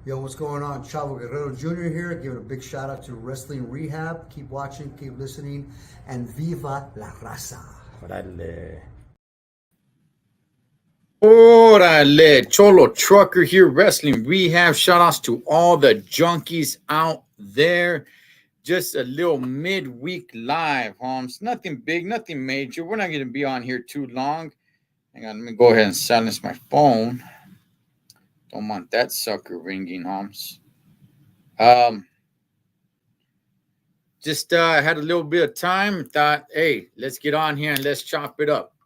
Yo, what's going on? Chavo Guerrero Jr. here, giving a big shout out to Wrestling Rehab. Keep watching, keep listening, and viva la raza. Órale. Órale. Cholo Trucker here, Wrestling Rehab. Shout outs to all the junkies out there. Just a little midweek live, Holmes. Nothing big, nothing major. We're not going to be on here too long. Hang on, let me go ahead and silence my phone. Don't want that sucker ringing, Holmes. Just had a little bit of time. Thought, hey, let's get on here and let's chop it up.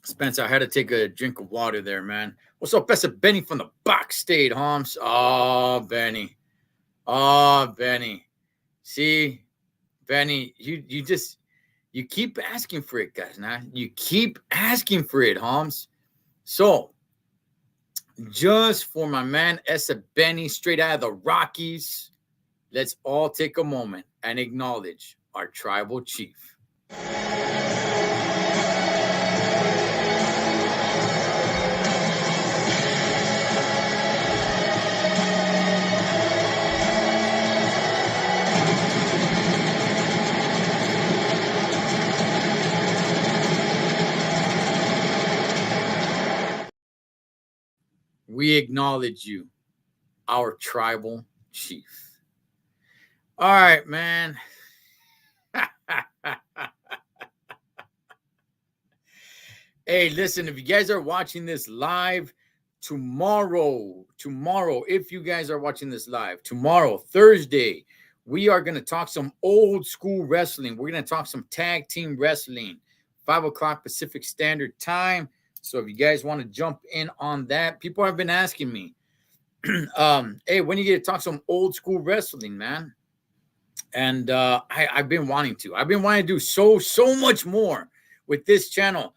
Spencer, I had to take a drink of water there, man. What's up, Best of Benny from the box state, Holmes? Oh, Benny. Oh, Benny. See, Benny, you keep asking for it, guys. Now you keep asking for it, Holmes. So, just for my man Esa Benny, straight out of the Rockies, let's all take a moment and acknowledge our tribal chief. We acknowledge you, our tribal chief. All right, man. Hey, listen, if you guys are watching this live tomorrow, if you guys are watching this live tomorrow, Thursday, we are going to talk some old school wrestling. We're going to talk some tag team wrestling, 5 o'clock Pacific Standard Time. So if you guys want to jump in on that, people have been asking me, hey, when you get to talk some old school wrestling, man? And I've been wanting to. I've been wanting to do so much more with this channel.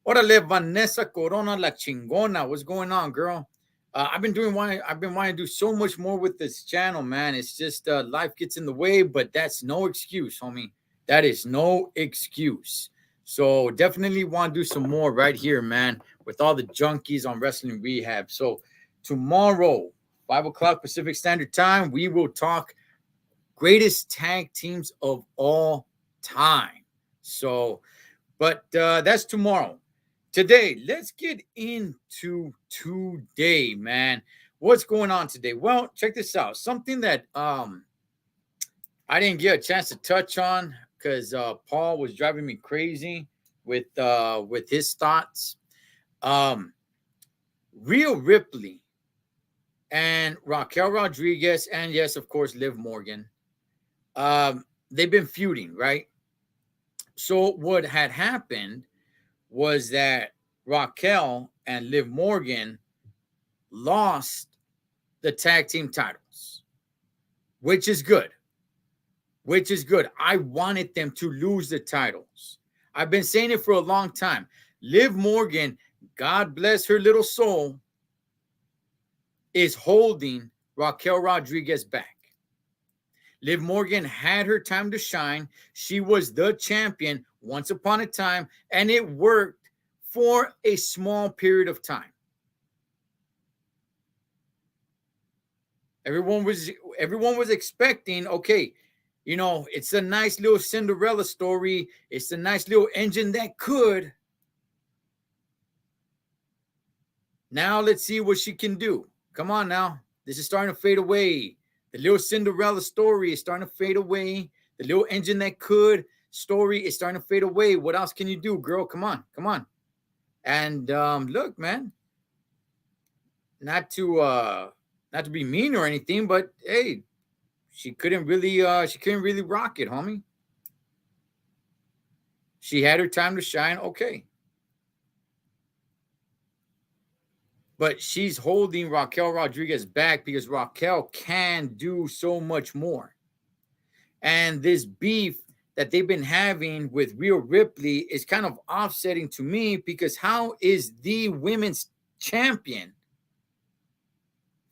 Órale, Vanessa Corona La Chingona. What's going on, girl? I've been wanting to do so much more with this channel, man. It's just life gets in the way, but that's no excuse, homie. That is no excuse. So definitely want to do some more right here, man, with all the junkies on Wrestling Rehab. So tomorrow, 5 o'clock Pacific Standard Time, we will talk greatest tag teams of all time. So, but that's tomorrow. Today, let's get into today, man. What's going on today? Well, check this out. Something that I didn't get a chance to touch on because Paul was driving me crazy with his thoughts. Rhea Ripley and Raquel Rodriguez, and yes, of course, Liv Morgan. They've been feuding, right? So what had happened was that Raquel and Liv Morgan lost the tag team titles, which is good. I wanted them to lose the titles. I've been saying it for a long time. Liv Morgan, God bless her little soul, is holding Raquel Rodriguez back. Liv Morgan had her time to shine. She was the champion once upon a time, and it worked for a small period of time. Everyone was expecting, okay, you know, it's a nice little Cinderella story. It's a nice little engine that could. Now let's see what she can do. Come on now. This is starting to fade away. The little Cinderella story is starting to fade away. The little engine that could story is starting to fade away. What else can you do, girl? Come on. And look, man, not to be mean or anything, but hey, she couldn't really rock it, homie. She had her time to shine, okay. But she's holding Raquel Rodriguez back because Raquel can do so much more. And this beef that they've been having with Rhea Ripley is kind of offsetting to me because how is the women's champion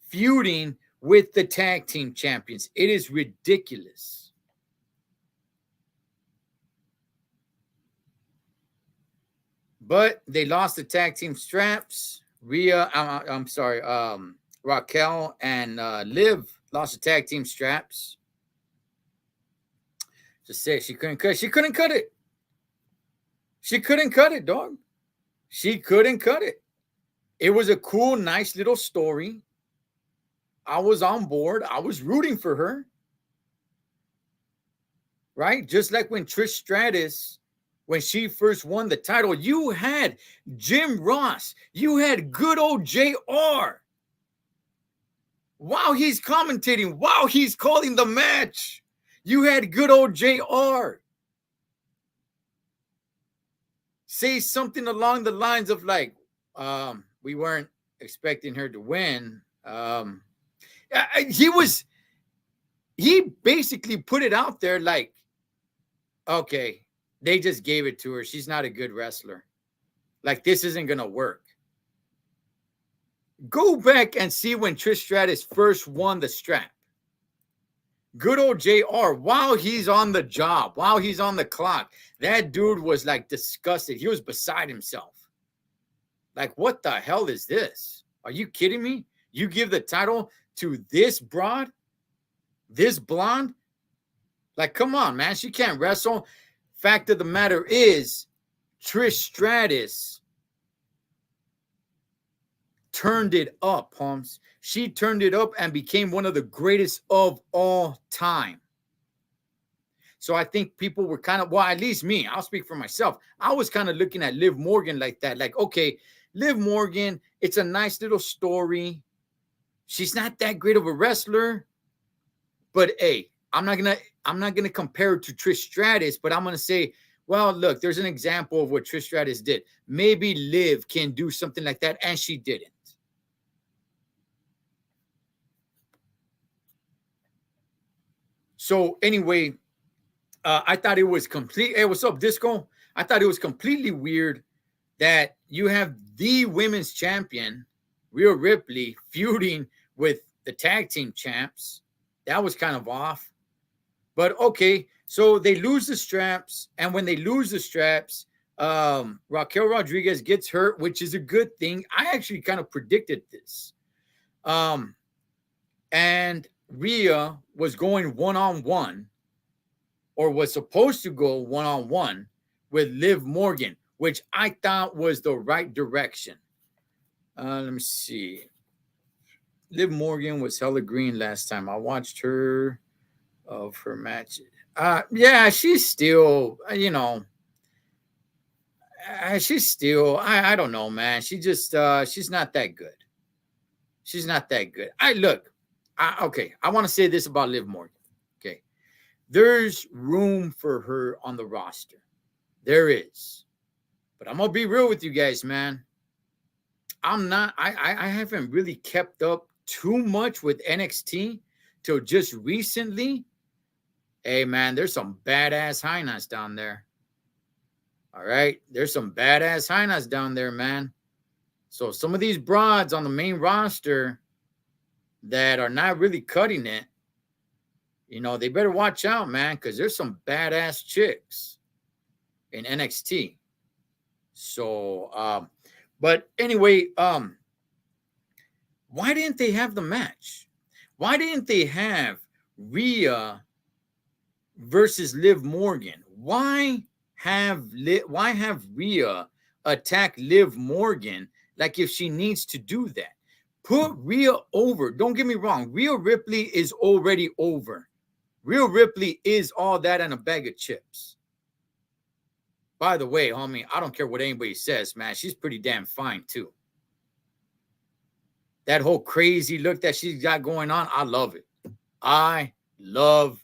feuding with the tag team champions? It is ridiculous. But they lost the tag team straps. I'm sorry, Raquel and Liv lost the tag team straps. Just say she couldn't cut. She couldn't cut it. She couldn't cut it, dog. She couldn't cut it. It was a cool, nice little story. I was on board. I was rooting for her. Right? Just like when Trish Stratus, when she first won the title, you had Jim Ross. You had good old JR. While he's commentating, while he's calling the match, you had good old JR say something along the lines of like, we weren't expecting her to win. He basically put it out there like, okay, they just gave it to her. She's not a good wrestler. Like, this isn't going to work. Go back and see when Trish Stratus first won the strap. Good old JR, while he's on the job, while he's on the clock, that dude was like disgusted. He was beside himself. Like, what the hell is this? Are you kidding me? You give the title to this broad, this blonde? Like, come on, man. She can't wrestle. Fact of the matter is, Trish Stratus turned it up, Holmes. She turned it up and became one of the greatest of all time. So I think people were kind of, well, at least me, I'll speak for myself. I was kind of looking at Liv Morgan like that. Like, okay, Liv Morgan, it's a nice little story. She's not that great of a wrestler. But hey, I'm not gonna compare her to Trish Stratus, but I'm gonna say, well, look, there's an example of what Trish Stratus did. Maybe Liv can do something like that, and she didn't. So anyway, I thought it was complete. Hey, what's up, Disco? I thought it was completely weird that you have the women's champion, Rhea Ripley, feuding with the tag team champs. That was kind of off. But okay, so they lose the straps, and when they lose the straps, Raquel Rodriguez gets hurt, which is a good thing. I actually kind of predicted this. And Rhea was going one-on-one, or was supposed to go one-on-one with Liv Morgan, which I thought was the right direction. Let me see. Liv Morgan was hella green last time. I watched her of her match. Yeah, she's still, she's still, I don't know, man. She just, she's not that good. She's not that good. Okay, I want to say this about Liv Morgan. Okay. There's room for her on the roster. There is. But I'm going to be real with you guys, man. I haven't really kept up too much with NXT till just recently. Hey, man, there's some badass hyenas down there. All right? There's some badass hyenas down there, man. So some of these broads on the main roster that are not really cutting it, they better watch out, man, because there's some badass chicks in NXT. So, but anyway, why didn't they have the match? Why didn't they have Rhea versus Liv Morgan? Why have Rhea attack Liv Morgan like if she needs to do that? Put Rhea over. Don't get me wrong. Rhea Ripley is already over. Rhea Ripley is all that and a bag of chips. By the way, homie, I don't care what anybody says, man. She's pretty damn fine, too. That whole crazy look that she's got going on, I love it. I love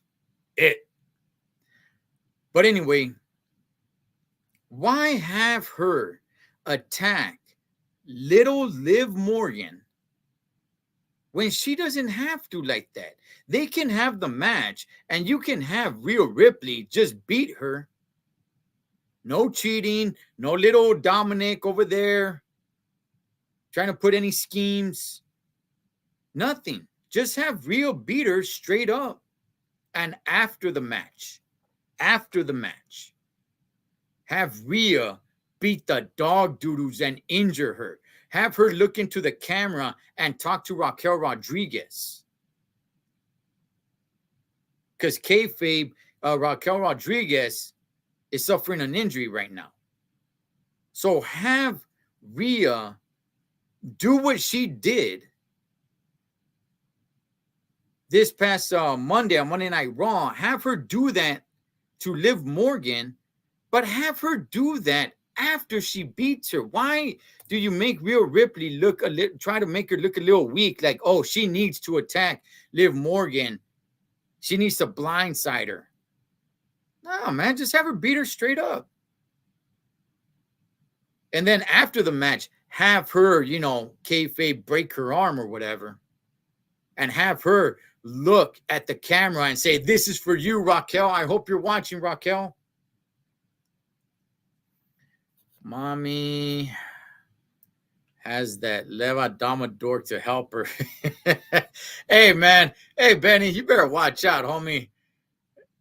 it. But anyway, why have her attack little Liv Morgan when she doesn't have to like that? They can have the match, and you can have Rhea Ripley just beat her. No cheating, no little Dominic over there trying to put any schemes. Nothing. Just have Rhea beat her straight up. And after the match, have Rhea beat the dog doodles and injure her. Have her look into the camera and talk to Raquel Rodriguez. Because kayfabe, Raquel Rodriguez is suffering an injury right now. So have Rhea do what she did this past Monday on Monday Night Raw. Have her do that to Liv Morgan, but have her do that after she beats her. Why do you make Rhea Ripley look a little, try to make her look a little weak? Like, oh, she needs to attack Liv Morgan. She needs to blindside her. No, man, just have her beat her straight up. And then after the match, have her, you know, kayfabe break her arm or whatever. And have her look at the camera and say, this is for you, Raquel. I hope you're watching, Raquel. Mommy has that Leva Domador to help her. Hey, man. Hey, Benny, you better watch out, homie.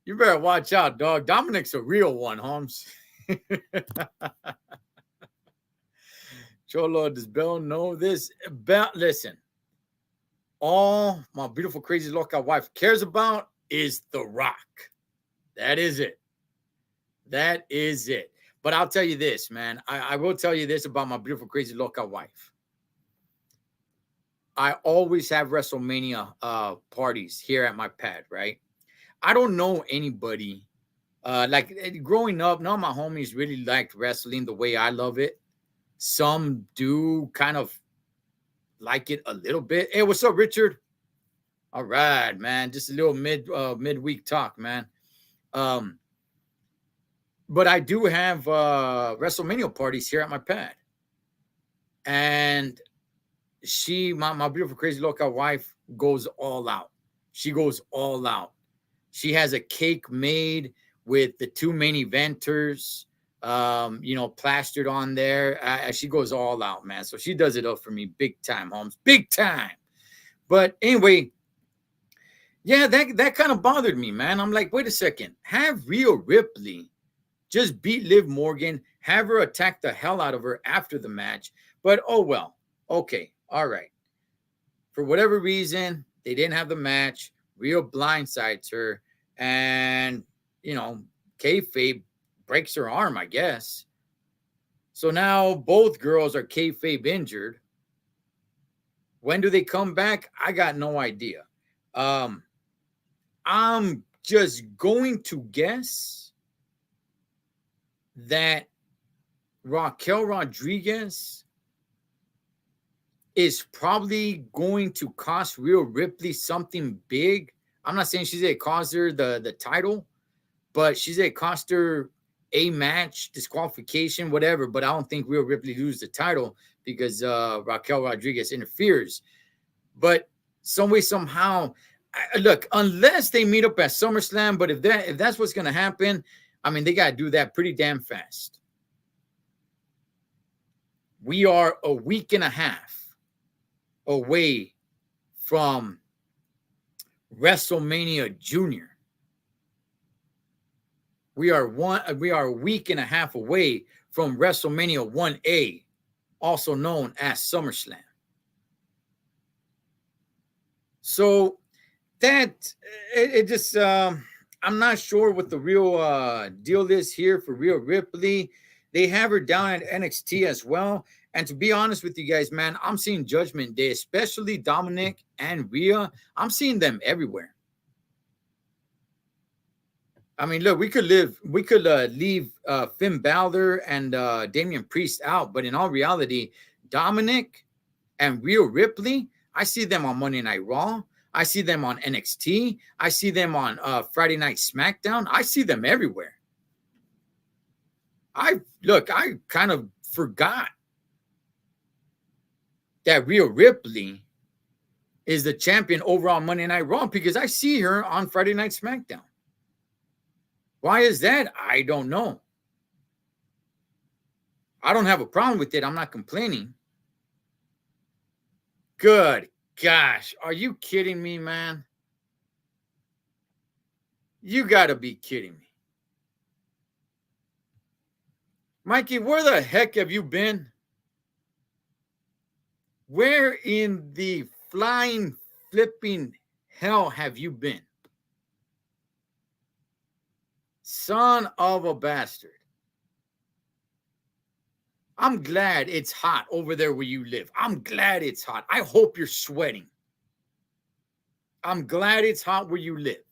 You better watch out, dog. Dominic's a real one, Holmes. Cholo, does Bell know this? Bell, listen. All my beautiful, crazy, loca wife cares about is The Rock. That is it. That is it. But I'll tell you this, man. I will tell you this about my beautiful, crazy, loca wife. I always have WrestleMania parties here at my pad, right? I don't know anybody. Like growing up, none of my homies really liked wrestling the way I love it. Some do kind of like it a little bit. Hey, what's up, Richard? All right, man. Just a little midweek talk, man. But I do have WrestleMania parties here at my pad. And she, my beautiful, crazy, loca wife goes all out. She goes all out. She has a cake made with the two main eventers, you know, plastered on there. She goes all out, man. So she does it up for me big time, Holmes. Big time. But anyway, yeah, that kind of bothered me, man. I'm like, wait a second. Have Rhea Ripley just beat Liv Morgan, have her attack the hell out of her after the match. But, oh, well. Okay. All right. For whatever reason, they didn't have the match. Rhea blindsides her. And, you know, kayfabe breaks her arm, I guess. So now both girls are kayfabe injured. When do they come back? I got no idea. I'm just going to guess that Raquel Rodriguez is probably going to cost Rhea Ripley something big. I'm not saying she's going to cost her the title, but she's going to cost her a match, disqualification, whatever. But I don't think Rhea Ripley loses the title because Raquel Rodriguez interferes. But some way, somehow, look, unless they meet up at SummerSlam, but if that's what's going to happen, I mean, they got to do that pretty damn fast. We are a week and a half away from WrestleMania Junior. We are a week and a half away from WrestleMania 1A, also known as SummerSlam. So that it just I'm not sure what the real deal is here for Rhea Ripley. They have her down at NXT as well. And to be honest with you guys, man, I'm seeing Judgment Day, especially Dominic and Rhea. I'm seeing them everywhere. I mean, look, we could leave Finn Balor and Damian Priest out, but in all reality, Dominic and Rhea Ripley, I see them on Monday Night Raw. I see them on NXT. I see them on Friday Night SmackDown. I see them everywhere. I kind of forgot that Rhea Ripley is the champion over on Monday Night Raw because I see her on Friday Night SmackDown. Why is that? I don't know. I don't have a problem with it. I'm not complaining. Good gosh. Are you kidding me, man? You got to be kidding me. Mikey, where the heck have you been? Where in the flying, flipping hell have you been? Son of a bastard. I'm glad it's hot over there where you live. I'm glad it's hot. I hope you're sweating. I'm glad it's hot where you live.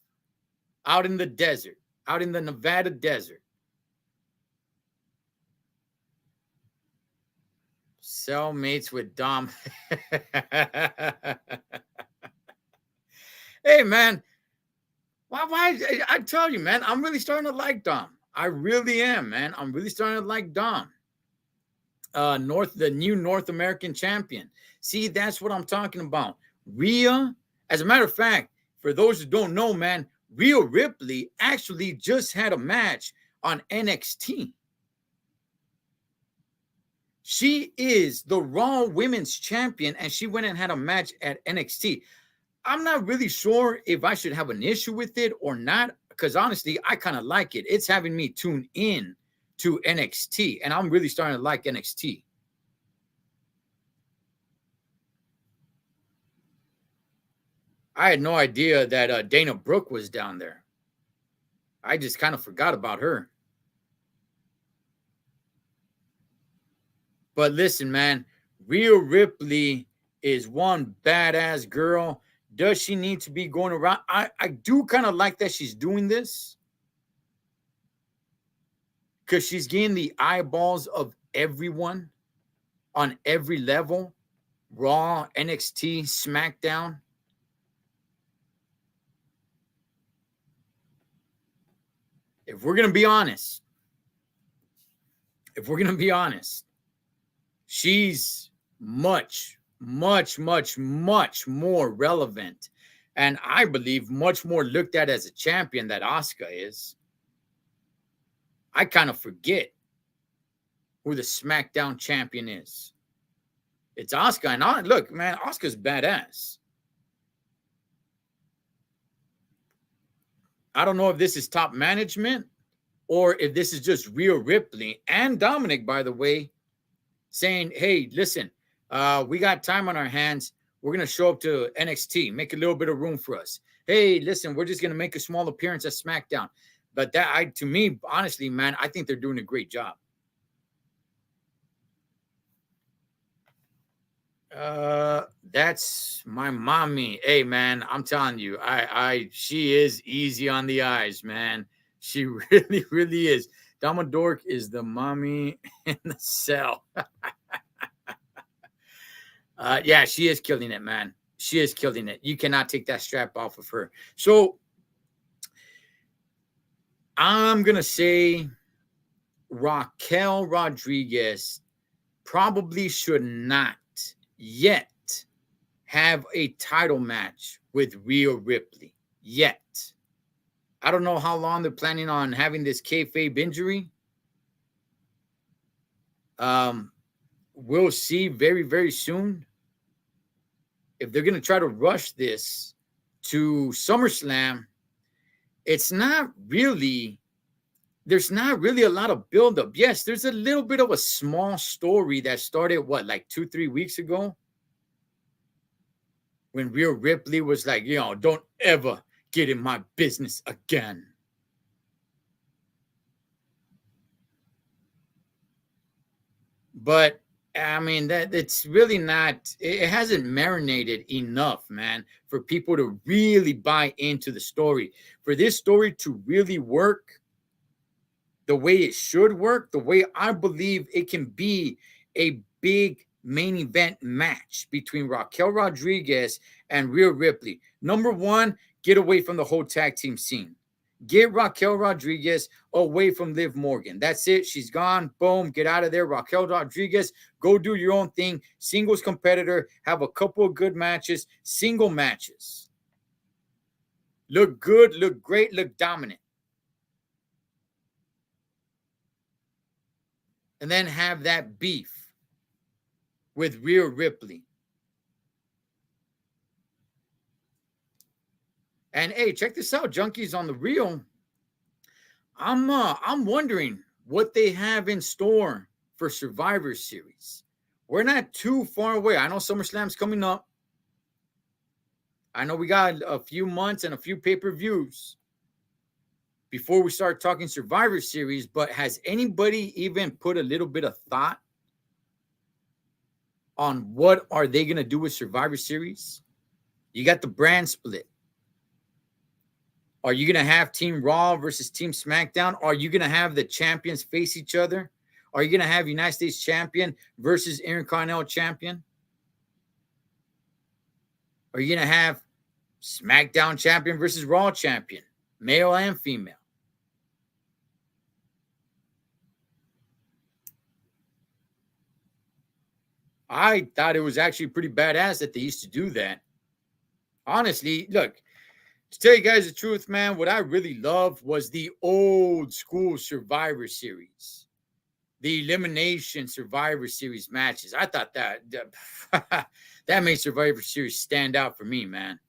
Out in the desert, out in the Nevada desert. Cellmates with Dom. Hey, man. Why? I tell you, man, I'm really starting to like Dom. I really am, man. I'm really starting to like Dom. The new North American champion. See, that's what I'm talking about. Rhea, as a matter of fact, for those who don't know, man, Rhea Ripley actually just had a match on NXT. She is the Raw Women's Champion, and she went and had a match at NXT. I'm not really sure if I should have an issue with it or not, because honestly, I kind of like it. It's having me tune in to NXT, and I'm really starting to like NXT. I had no idea that Dana Brooke was down there. I just kind of forgot about her. But listen, man, Rhea Ripley is one badass girl. Does she need to be going around? I do kind of like that she's doing this, because she's getting the eyeballs of everyone on every level. Raw, NXT, SmackDown. If we're going to be honest, she's much more relevant, and I believe much more looked at as a champion that Asuka is. I kind of forget who the SmackDown champion is. It's Asuka, and look, man, Asuka's badass. I don't know if this is top management or if this is just Rhea Ripley and Dominic, by the way, saying, hey, listen, we got time on our hands. We're going to show up to NXT, make a little bit of room for us. Hey, listen, we're just going to make a small appearance at SmackDown. But to me, honestly, man, I think they're doing a great job. That's my mommy. Hey, man, I'm telling you, she is easy on the eyes, man. She really is. Dama Dork is the mommy in the cell. Yeah, she is killing it, man. She is killing it. You cannot take that strap off of her. So I'm going to say Raquel Rodriguez probably should not yet have a title match with Rhea Ripley. Yet. I don't know how long they're planning on having this kayfabe injury. We'll see very, very soon. If they're going to try to rush this to SummerSlam, there's not really a lot of buildup. Yes, there's a little bit of a small story that started, like 2-3 weeks ago? When Rhea Ripley was like, don't ever get in my business again. But I mean, that it's really not, it hasn't marinated enough, man, for people to really buy into the story. For this story to really work the way it should work, the way I believe it can be a big main event match between Raquel Rodriguez and Rhea Ripley. Number one, get away from the whole tag team scene. Get Raquel Rodriguez away from Liv Morgan. That's it. She's gone. Boom. Get out of there. Raquel Rodriguez, go do your own thing. Singles competitor. Have a couple of good matches. Single matches. Look good. Look great. Look dominant. And then have that beef with Rhea Ripley. And hey, check this out, junkies on the reel. I'm wondering what they have in store for Survivor Series. We're not too far away. I know SummerSlam's coming up. I know we got a few months and a few pay-per-views before we start talking Survivor Series, but has anybody even put a little bit of thought on what are they going to do with Survivor Series? You got the brand split. Are you going to have Team Raw versus Team SmackDown? Are you going to have the champions face each other? Are you going to have United States champion versus Intercontinental champion? Are you going to have SmackDown champion versus Raw champion, male and female? I thought it was actually pretty badass that they used to do that. Honestly, look, to tell you guys the truth, man, what I really loved was the old school Survivor Series, the Elimination Survivor Series matches. I thought that that made Survivor Series stand out for me, man.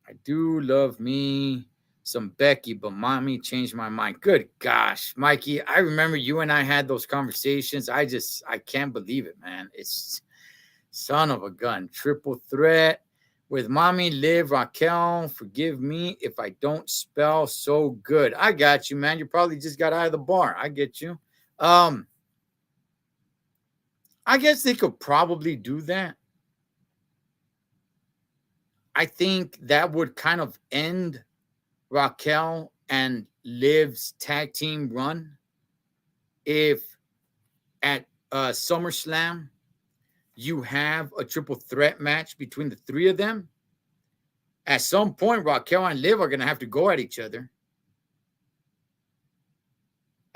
I do love me some Becky, but mommy changed my mind. Good gosh, Mikey, I remember you and I had those conversations. I can't believe it, man. It's son of a gun. Triple threat with mommy, Liv, Raquel. Forgive me if I don't spell so good. I got you, man. You probably just got out of the bar. I get you. I guess they could probably do that. I think that would kind of end Raquel and Liv's tag team run if at SummerSlam you have a triple threat match between the three of them. At some point, Raquel and Liv are going to have to go at each other.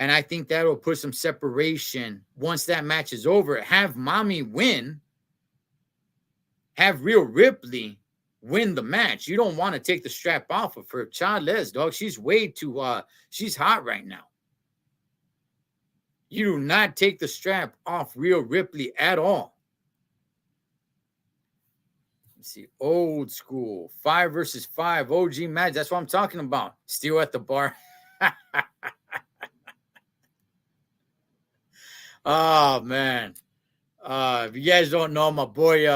And I think that will put some separation once that match is over. Have mommy win. Have Rhea Ripley win the match. You don't want to take the strap off of her. Childless, dog. She's way too, she's hot right now. You do not take the strap off Rhea Ripley at all. Let's see, old school, 5 versus 5, OG match. That's what I'm talking about. Still at the bar. Oh, man. If you guys don't know, my boy,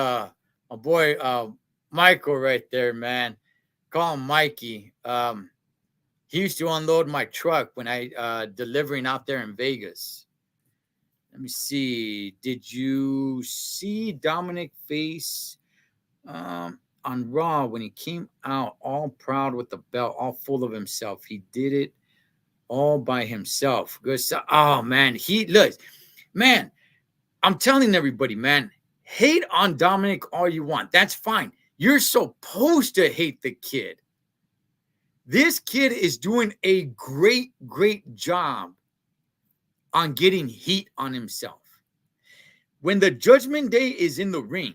Michael right there, man. Call him Mikey. He used to unload my truck when I delivering out there in Vegas. Let me see. Did you see Dominic face on Raw when he came out all proud with the belt, all full of himself? He did it all by himself. Good stuff. Oh, man. Man, I'm telling everybody, man, hate on Dominic all you want. That's fine. You're supposed to hate the kid. This kid is doing a great, great job on getting heat on himself. When the Judgment Day is in the ring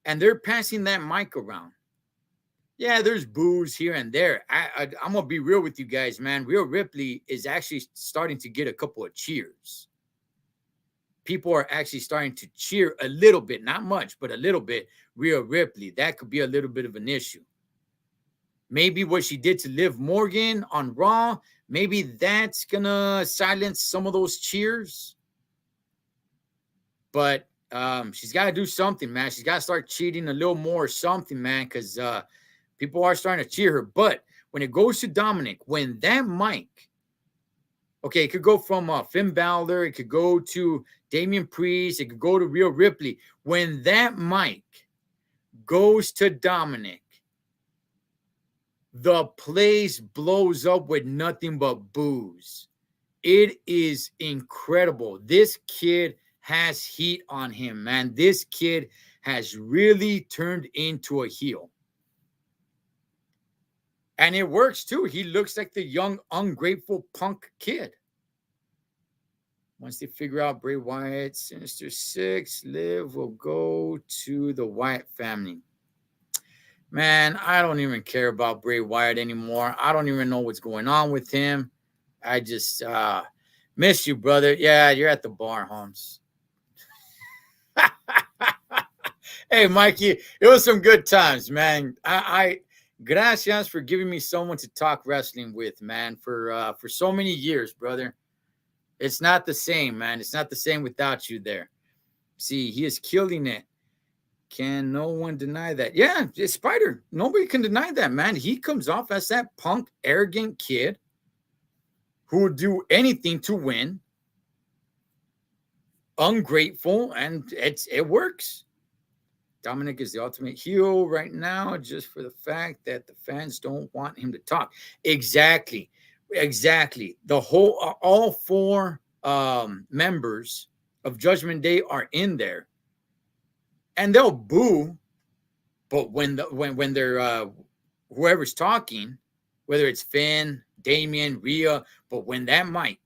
and they're passing that mic around, yeah, there's boos here and there. I'm going to be real with you guys, man. Rhea Ripley is actually starting to get a couple of cheers. People are actually starting to cheer a little bit, not much, but a little bit. Rhea Ripley, that could be a little bit of an issue. Maybe what she did to Liv Morgan on Raw, maybe that's going to silence some of those cheers. But she's got to do something, man. She's got to start cheating a little more or something, man, because people are starting to cheer her. But when it goes to Dominic, when that mic, okay, it could go from Finn Balor, it could go to Damian Priest, it could go to Rhea Ripley. When that mic goes to Dominic, the place blows up with nothing but boos. It is incredible. This kid has heat on him, man. This kid has really turned into a heel. And it works too. He looks like the young, ungrateful punk kid. Once they figure out Bray Wyatt, Sinister Six, Liv will go to the Wyatt family. Man, I don't even care about Bray Wyatt anymore. I don't even know what's going on with him. I just miss you, brother. Yeah, you're at the bar, Holmes. Hey, Mikey, it was some good times, man. Gracias for giving me someone to talk wrestling with, man, for so many years, brother. It's not the same, man. It's not the same without you there. See, he is killing it. Can no one deny that? Yeah, it's Spider. Nobody can deny that, man. He comes off as that punk, arrogant kid who would do anything to win. Ungrateful, and it works. Dominic is the ultimate heel right now, just for the fact that the fans don't want him to talk. Exactly. The whole all four members of Judgment Day are in there, and they'll boo. But when they're whoever's talking, whether it's Finn, Damian, Rhea, but when that mic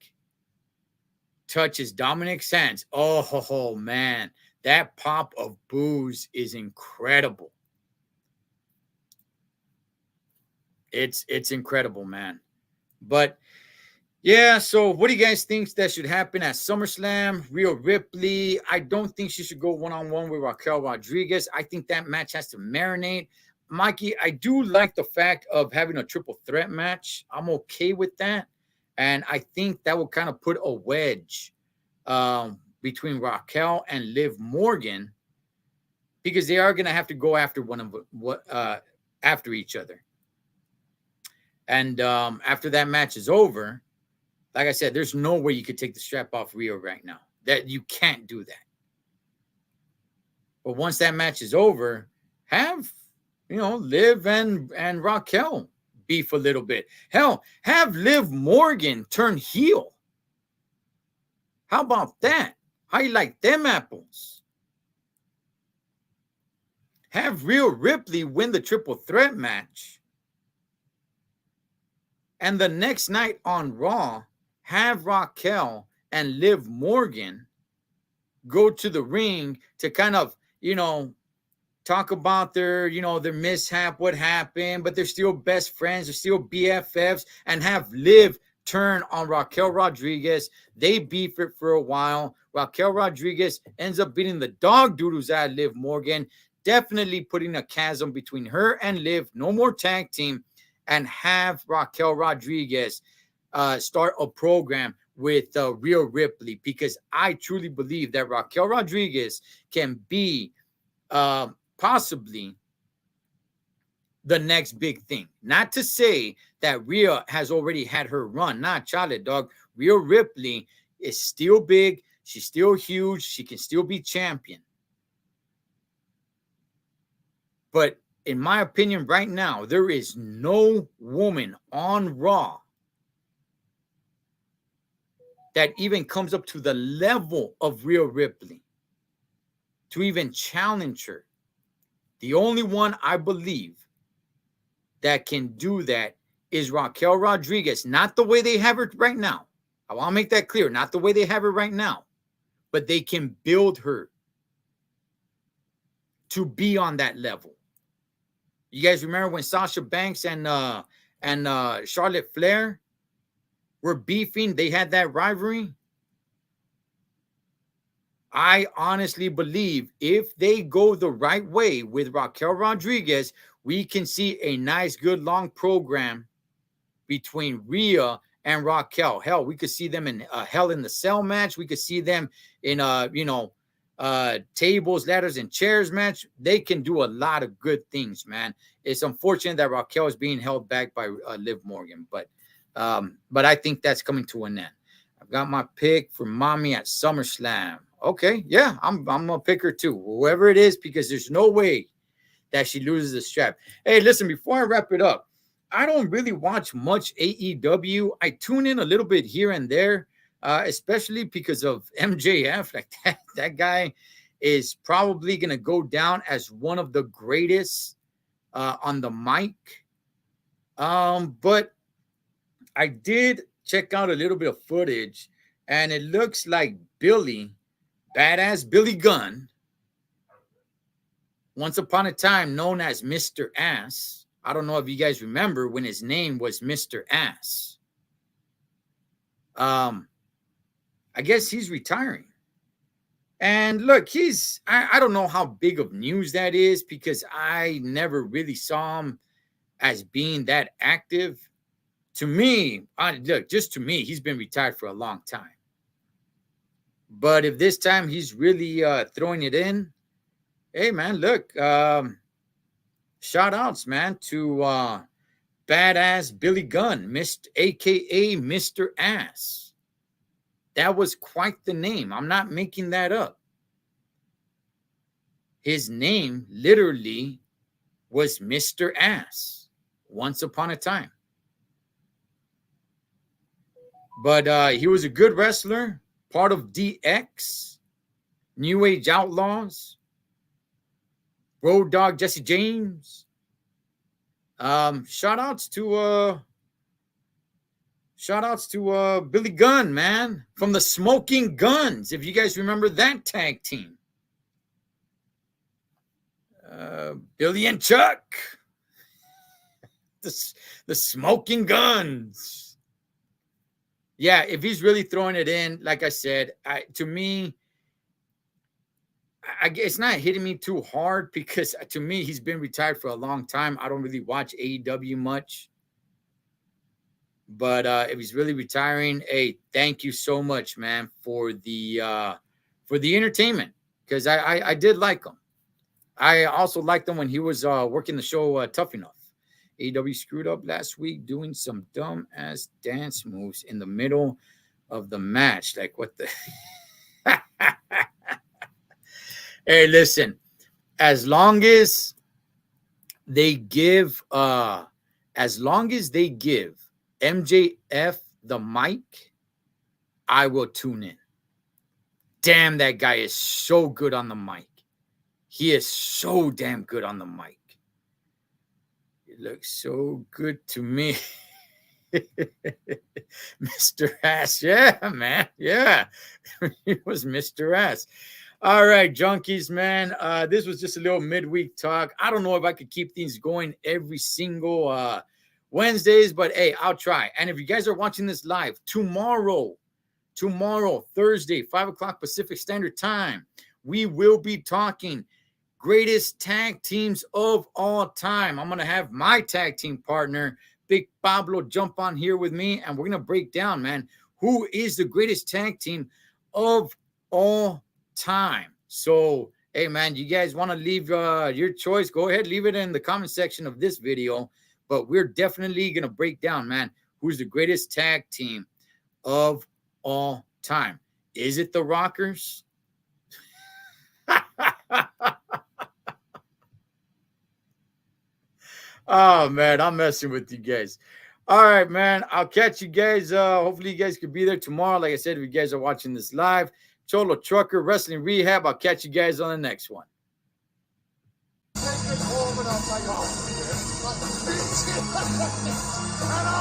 touches Dominic's hands, oh man, that pop of boos is incredible. It's incredible, man. But yeah, so what do you guys think that should happen at SummerSlam? Rhea Ripley, I don't think she should go one-on-one with Raquel Rodriguez. I think that match has to marinate. Mikey, I do like the fact of having a triple threat match. I'm okay with that. And I think that will kind of put a wedge between Raquel and Liv Morgan, because they are going to have to go after after each other. And after that match is over, like I said, there's no way you could take the strap off Rhea right now. That you can't do that. But once that match is over, have Liv and Raquel beef a little bit. Hell, have Liv Morgan turn heel. How about that? How you like them apples? Have Rhea Ripley win the triple threat match. And the next night on Raw, have Raquel and Liv Morgan go to the ring to kind of, talk about their mishap, what happened, but they're still best friends, they're still BFFs, and have Liv turn on Raquel Rodriguez. They beef it for a while. Raquel Rodriguez ends up beating the dog doodles out of Liv Morgan, definitely putting a chasm between her and Liv. No more tag team, and have Raquel Rodriguez start a program with Rhea Ripley, because I truly believe that Raquel Rodriguez can be possibly the next big thing. Not to say that Rhea has already had her run. Not Charlotte, dog. Rhea Ripley is still big. She's still huge. She can still be champion. But in my opinion, right now, there is no woman on Raw that even comes up to the level of Rhea Ripley to even challenge her. The only one I believe that can do that is Raquel Rodriguez. Not the way they have her right now. I want to make that clear. Not the way they have her right now. But they can build her to be on that level. You guys remember when Sasha Banks and Charlotte Flair were beefing? They had that rivalry. I honestly believe if they go the right way with Raquel Rodriguez, we can see a nice, good, long program between Rhea and Raquel. Hell, we could see them in a Hell in the Cell match. We could see them in tables, ladders, and chairs match. They can do a lot of good things, man. It's unfortunate that Raquel is being held back by Liv Morgan, but I think that's coming to an end. I've got my pick for Mommy at SummerSlam. Okay, yeah, I'm gonna pick her too, whoever it is, because there's no way that she loses the strap. Hey, listen, before I wrap it up, I don't really watch much AEW. I tune in a little bit here and there, especially because of MJF. Like that guy is probably gonna go down as one of the greatest on the mic. But I did check out a little bit of footage, and it looks like Badass Billy Gunn, once upon a time known as Mr. Ass. I don't know if you guys remember when his name was Mr. Ass. I guess he's retiring. And look, I don't know how big of news that is, because I never really saw him as being that active. To me, just to me, he's been retired for a long time. But if this time he's really throwing it in, hey, man, look, shout outs, man, to badass Billy Gunn, aka Mr. Ass. That was quite the name. I'm not making that up. His name literally was Mr. Ass once upon a time. But he was a good wrestler, part of DX, New Age Outlaws, Road Dogg Jesse James. Shout outs to Billy Gunn, man, from the Smoking Guns, if you guys remember that tag team. Billy and Chuck, the Smoking Guns. Yeah, if he's really throwing it in, like I said, to me, it's not hitting me too hard because to me, he's been retired for a long time. I don't really watch AEW much. But if he's really retiring, hey, thank you so much, man, for the entertainment, because I did like him. I also liked him when he was working the show Tough Enough. AEW screwed up last week doing some dumb ass dance moves in the middle of the match. Like, what the? Hey, listen, as long as they give MJF the mic, I will tune in. Damn, that guy is so good on the mic. He is so damn good on the mic. He looks so good to me. Mr. Ass. Yeah, man. Yeah. He was Mr. Ass. All right, junkies, man. This was just a little midweek talk. I don't know if I could keep things going every single Wednesdays, but hey, I'll try. And if you guys are watching this live tomorrow, Thursday, 5 o'clock Pacific Standard Time, we will be talking greatest tag teams of all time. I'm going to have my tag team partner, Big Pablo, jump on here with me, and we're going to break down, man, who is the greatest tag team of all time. So, hey, man, you guys want to leave your choice? Go ahead, leave it in the comment section of this video. But we're definitely going to break down, man, who's the greatest tag team of all time. Is it the Rockers? Oh, man, I'm messing with you guys. All right, man, I'll catch you guys. Hopefully you guys could be there tomorrow. Like I said, if you guys are watching this live, Cholo Trucker Wrestling Rehab. I'll catch you guys on the next one. And